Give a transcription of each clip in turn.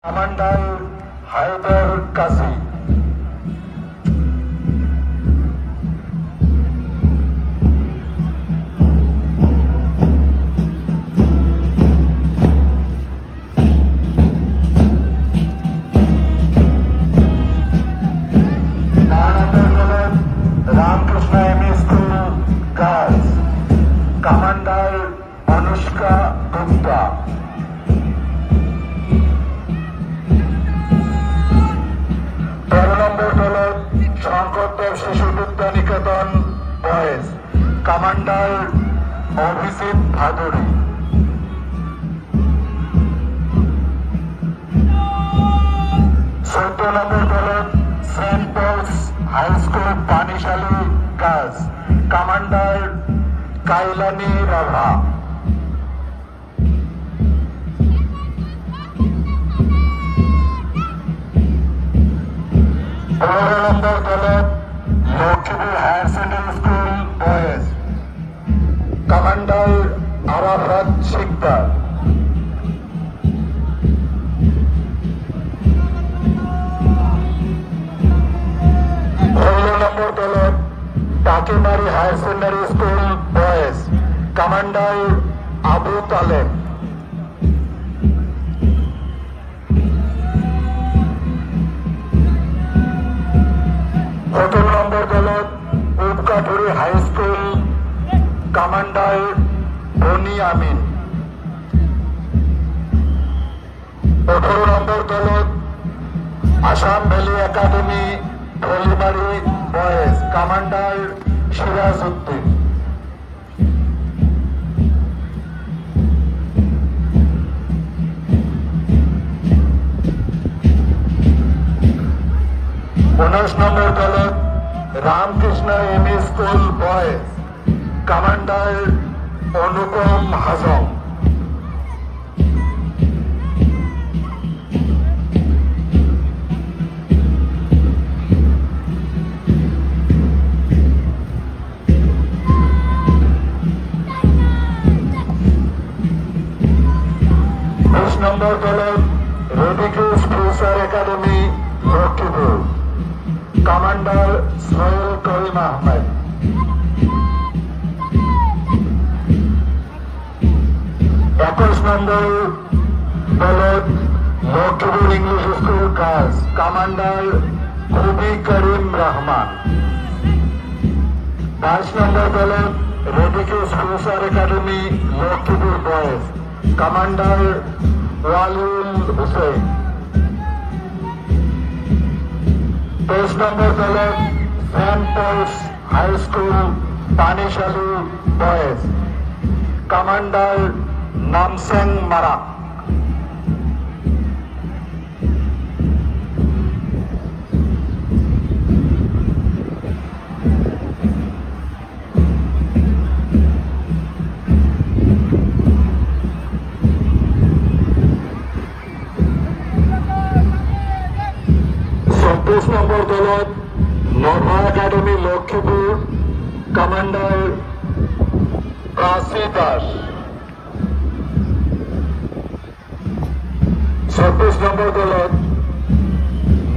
Commander Haidar Kazi, Ramakrishna ME school girls, commander Anushka Gupta. 13 number দলত Sankardev Shishu Vidya Niketan boys, commander Abhijit Bhaduri. 14 number দলত Saint Paul's high school Panishali girls, commander Kailani Rabha. 15 number দলত Lakshmipur higher secondary school boys, commander Arafat Sikdar. 16 number দলত Takimari higher secondary school boys, commander Abu Talib. 17 number দলত Upakathuri high school, commander Boni Amin. 18 number দলত Assam valley academy Holibari boys, commander Siraj Uddin. 19 number দলত Ramakrishna ME school boys, commander Anupam Hazam. 20 number দলত রেডিক্রুজ future academy Lakshmipur, commander Sohel Karim Ahmed. 21 number দলত Lakshmipur English school girls, commander Khubi Karim Rahman. 22 number দলত রেডিক্রুজ future academy Lakshmipur boys, commander Waliul Hussain. 23 number দলত Saint Paul's high school Panishali boys, commander Namseng Marak. 24 number দলত নভা academy Lakshmipur, commander Kashi Das. 26 number দলত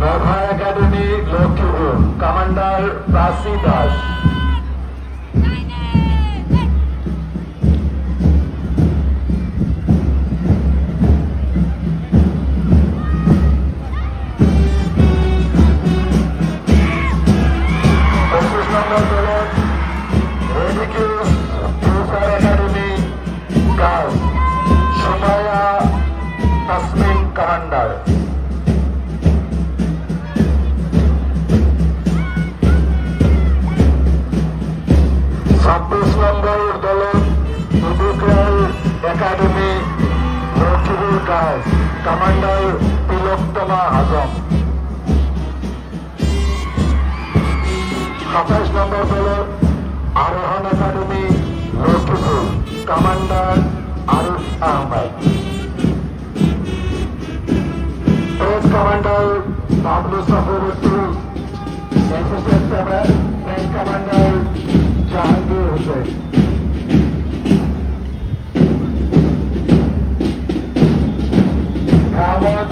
নভা academy Lakshmipur, commander Kashi Das. 25 number দলত রেডিক্রুজ future academy girls, Sumaiya Tasmin commander. 26 number দলত ইডিক্রাল academy Lakshmipur girls, commander Tilottama Azam. 27 number দলত Arohan academy Lakshmipur, commander Arif Ahmed. Page commander Bablu Safaruddin, assistant page commander Jahangir Hossain. Mohammad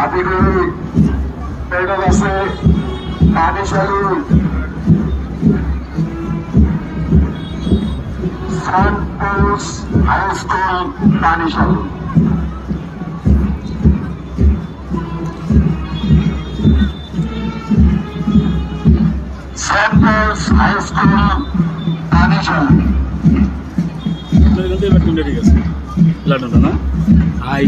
Hatiguri পেড়গাছে Panishali Saint Paul's high school Panishali Saint Paul's high school Panishali ঠিক আছে লাড্ডুটা না হাই